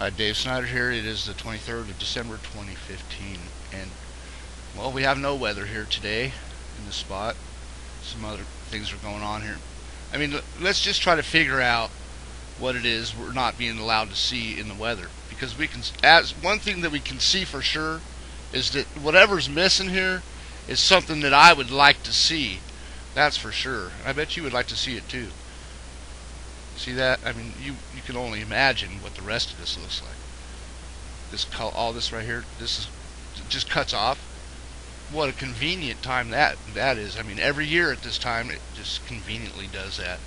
Dave Snyder here. It is the 23rd of December 2015, and well, we have no weather here today in the spot. Some other things are going on here. I mean, let's just try to figure out what it is we're not being allowed to see in the weather, because we can. As one thing that we can see for sure is that whatever's missing here is something that I would like to see. That's for sure. I bet you would like to see it too. See that? I mean, you can only imagine what the rest of this looks like. All this right here, this is just cuts off. What a convenient time that is. I mean, every year at this time, it just conveniently does that.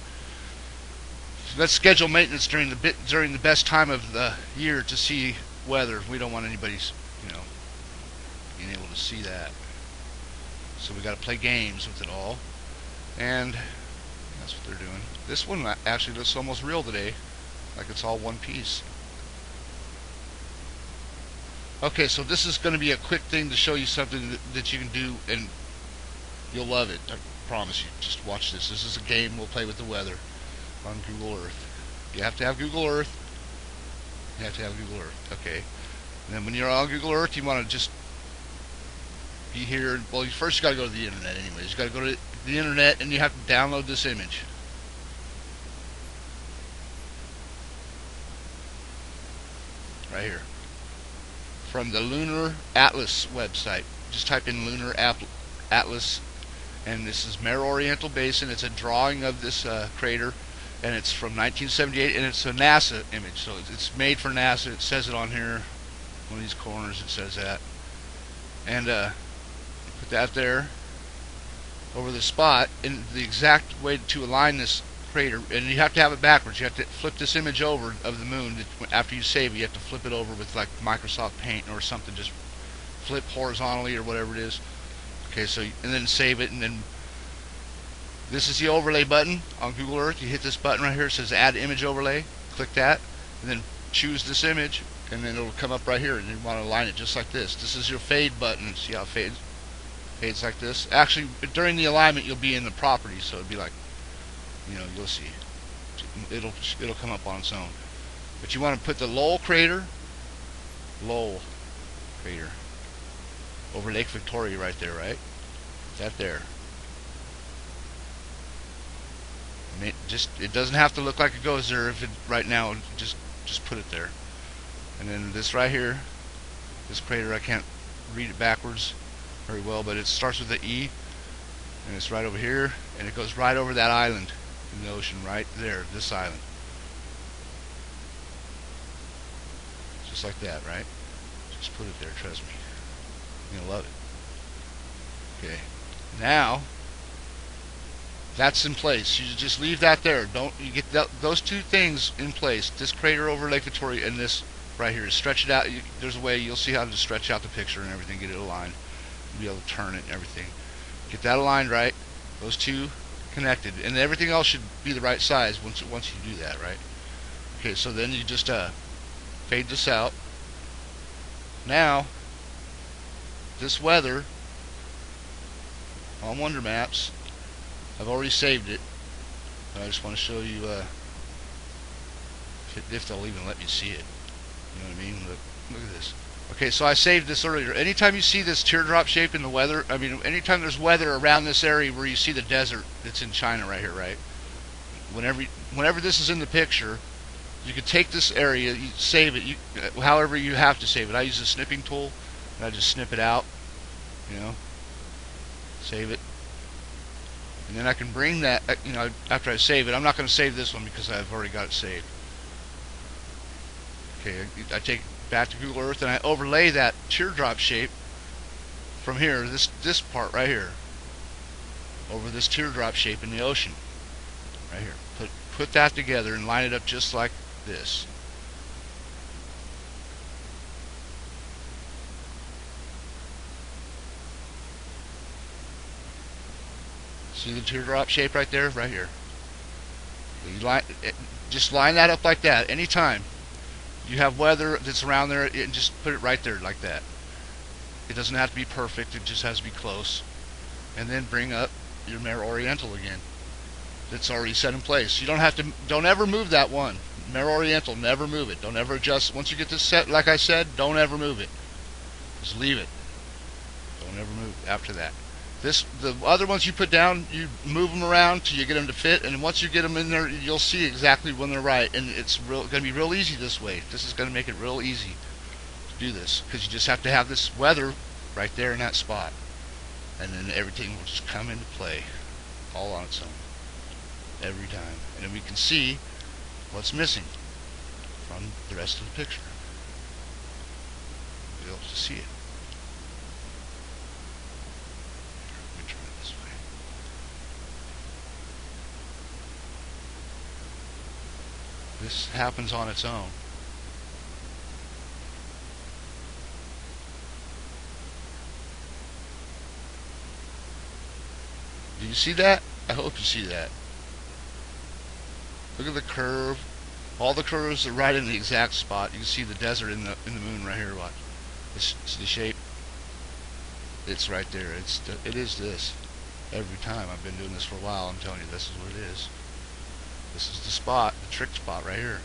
So let's schedule maintenance during the best time of the year to see weather. We don't want anybody's, being able to see that. So we got to play games with it all, and that's what they're doing. This one actually looks almost real today, like it's all one piece. Okay, so this is going to be a quick thing to show you something that you can do, and you'll love it. I promise you. Just watch this. This is a game we'll play with the weather on Google Earth. You have to have Google Earth. You have to have Google Earth. Okay. And then when you're on Google Earth, you want to just be here. Well, first you got to go to the internet anyways. You got to go to the internet, and you have to download this image. Right here. From the Lunar Atlas website. Just type in Lunar Atlas, and this is Mare Orientale Basin. It's a drawing of this crater, and it's from 1978, and it's a NASA image, so it's made for NASA. It says it on here. One of these corners it says that. And put that there over the spot, and the exact way to align this crater, and you have to have it backwards. You have to flip this image over of the moon. After you save it, you have to flip it over with like Microsoft Paint or something. Just flip horizontally or whatever it is. Okay, so and then save it, and then this is the overlay button on Google Earth. You hit this button right here. It says Add Image Overlay. Click that, and then choose this image, and then it'll come up right here. And you want to align it just like this. This is your fade button. See how it fades? Fades like this. Actually, during the alignment, you'll be in the properties, so it'll be like, you'll see. It'll come up on its own. But you want to put the Lowell crater over Lake Victoria right there, right? That there. And it doesn't have to look like it goes there if it right now. Just put it there. And then this right here, this crater, I can't read it backwards very well, but it starts with the E, and it's right over here, and it goes right over that island in the ocean right there, this island. Just like that, right? Just put it there, trust me. You're gonna love it. Okay. Now that's in place. You just leave that there. You get those two things in place. This crater over Lake Victoria and this right here. Stretch it out. There's a way you'll see how to stretch out the picture and everything. Get it aligned. You'll be able to turn it and everything. Get that aligned right. Those two connected, and everything else should be the right size once you do that, right? Okay, so then you just fade this out. Now this weather on Wonder Maps, I've already saved it, but I just want to show you if they'll even let me see it. You know what I mean? Look at this. Okay, so I saved this earlier. Anytime you see this teardrop shape in the weather, anytime there's weather around this area where you see the desert that's in China right here, right? Whenever this is in the picture, you can take this area, you save it, however you have to save it. I use the snipping tool, and I just snip it out, save it. And then I can bring that, after I save it. I'm not going to save this one because I've already got it saved. Okay, I take it back to Google Earth, and I overlay that teardrop shape from here, this part right here, over this teardrop shape in the ocean right here. Put that together and line it up just like this. See the teardrop shape right there? Right here. Just line that up like that. Anytime you have weather that's around there, just put it right there like that. It doesn't have to be perfect. It just has to be close. And then bring up your Mare Orientale again. That's already set in place. You don't ever move that one. Mare Oriental, never move it. Don't ever adjust. Once you get this set, like I said, don't ever move it. Just leave it. Don't ever move after that. The other ones you put down, you move them around till you get them to fit, and once you get them in there, you'll see exactly when they're right, and it's going to be real easy this way. This is going to make it real easy to do this, because you just have to have this weather right there in that spot, and then everything will just come into play all on its own every time, and then we can see what's missing from the rest of the picture. We'll be able to see it. Let me turn it this way. This happens on its own. Do you see that? I hope you see that. Look at the curve. All the curves are right in the exact spot. You can see the desert in the moon right here. Watch. See the shape? It's right there. It is this. Every time. I've been doing this for a while. I'm telling you, this is what it is. This is the spot, the trick spot right here.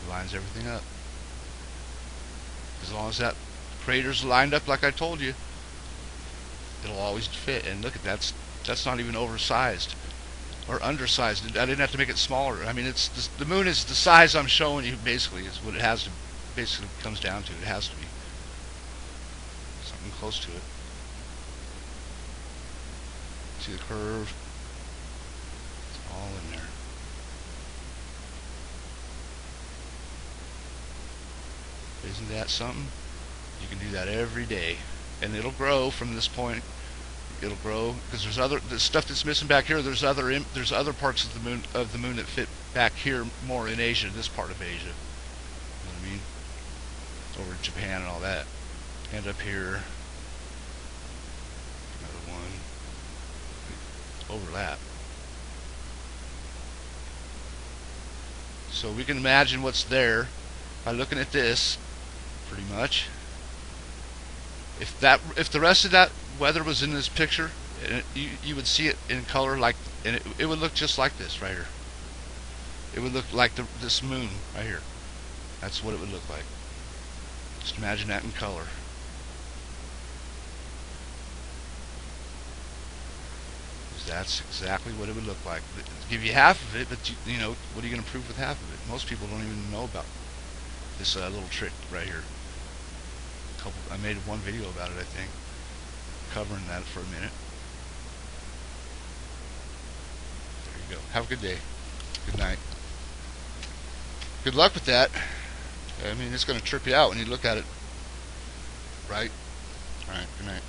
It lines everything up. As long as that crater's lined up like I told you, it'll always fit. And look at that. That's not even oversized or undersized. I didn't have to make it smaller. I mean, the moon is the size I'm showing you. Basically, is what it has to. Basically, comes down to. It has to be something close to it. See the curve? It's all in there. Isn't that something? You can do that every day, and it'll grow from this point. It'll grow because the stuff that's missing back here. There's other parts of the moon that fit back here more in Asia, this part of Asia. You know what I mean? Over in Japan and all that. And up here, another one. Overlap. So we can imagine what's there by looking at this, pretty much. If the rest of that weather was in this picture, you would see it in color, like, and it would look just like this right here. It would look like this moon right here. That's what it would look like. Just imagine that in color. That's exactly what it would look like. I'll give you half of it, but you know, what are you going to prove with half of it? Most people don't even know about this little trick right here. I made one video about it, I think, covering that for a minute. There you go. Have a good day. Good night. Good luck with that. I mean, it's going to trip you out when you look at it. Right? All right. Good night.